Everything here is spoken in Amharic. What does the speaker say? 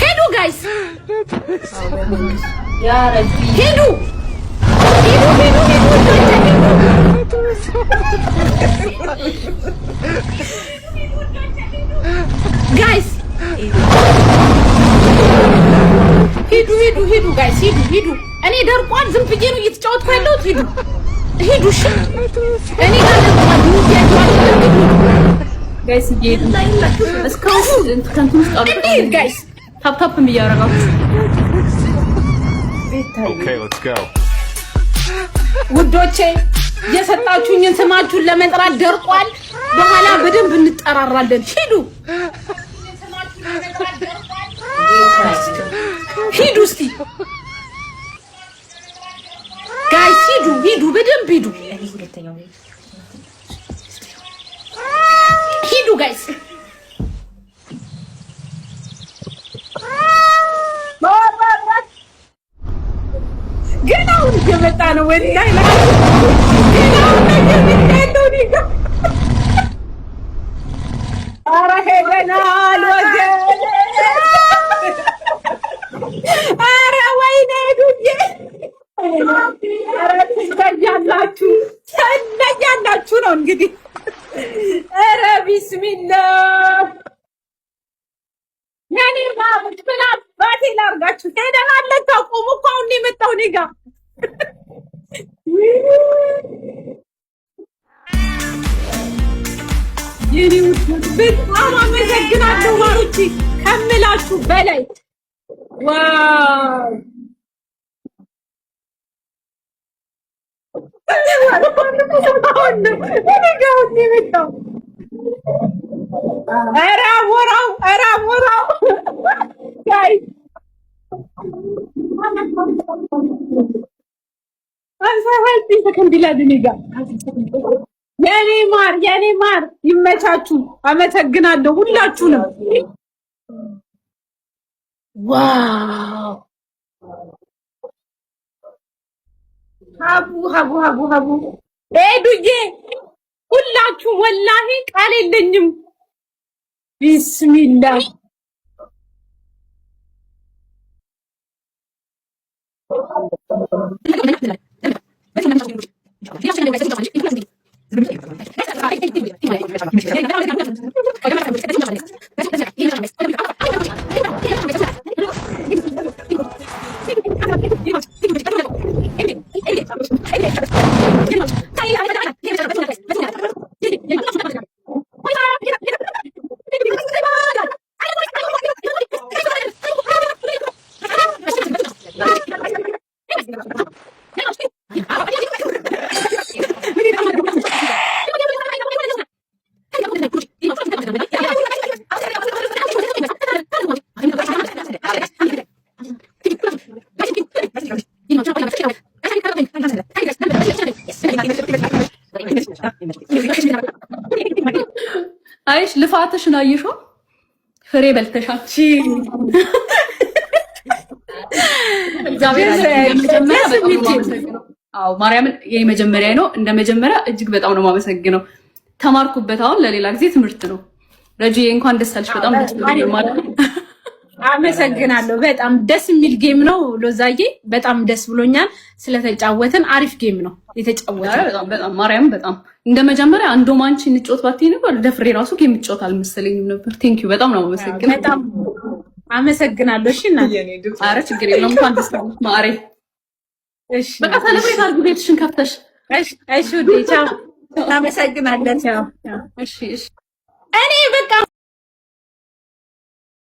ሄዱ ጋይስ ያ ረቢ ሄዱ ጋይስ ሂዱ ጋይስ ሂዱ። እኔ ደርቋል። ዝም ብዬ ነው እየተጫወትኩ ያለሁት። ሂዱ እሺ። እኔ ጋር ደርቋል። ጋይስ እየሄዱ እስካሁን ከንቱ ውስጥ አሉ። ጋይስ ታፕታፕም እያደረጋችሁ Okay, let's go. ውዶቼ የሰጣችሁኝን ስማችሁን ለመጥራት ደርቋል። በኋላ በደንብ እንጠራራለን። ሂዱ እስቲ ጋይስ ሂዱ በደንብ ሂዱ ጋይስ ግን አሁን እየመጣ ነው ወላሂ ግን አሁን እየመጣ ነው ኧረ ሄደናል ወገን ኧረ ወይኔ ዱዬ ኧረ ትለያላችሁ ነው እንግዲህ ኧረ ቢስሚላህ ያኔ ማሙት ምን አባቴ ላድርጋችሁ ሄደናል ታቆሙ እኮ አሁን ነው የመጣው እኔ ጋር የኔ ውድ በጣም አመሰግናለሁ ማሩቺ ከምላችሁ በላይ ዋው ኧረ አሞራው ጋይስ ሰከንድ ይላል እኔ ጋር የኔ ማር ይመቻችሁ። አመሰግናለሁ ሁላችሁንም። ዋው ሀቡ ሄዱዬ ሁላችሁም ወላሂ ቃል የለኝም። ቢስሚላህ አይሽ ልፋትሽን አየሽው ፍሬ በልተሻል። አዎ ማርያምን የመጀመሪያ ነው። እንደ መጀመሪያ እጅግ በጣም ነው የማመሰግነው። ተማርኩበት። አሁን ለሌላ ጊዜ ትምህርት ነው። ረጂዬ እንኳን ደስ አለሽ። በጣም ደስ ብሎኛል ማለት ነው። አመሰግናለሁ። በጣም ደስ የሚል ጌም ነው ሎዛዬ። በጣም ደስ ብሎኛል ስለተጫወትን። አሪፍ ጌም ነው የተጫወተው። በጣም ማርያም በጣም እንደመጀመሪያ አንዶም አንቺ እንጫወት ባትይ ነበር ደፍሬ ራሱ ጌም እንጫወት አልመሰለኝም ነበር። ቴንክ ዩ በጣም ነው አመሰግናለሁ። በጣም አመሰግናለሁ። እሺ እና ኧረ ችግር የለውም። እንኳን ደስ አለሽ ማሬ። እሺ በቃ ሰለብሬት አድርጉ ቤትሽን ከፍተሽ። እሺ ውዴ ቻው። አመሰግናለሁ። ቻው። እሺ እኔ በቃ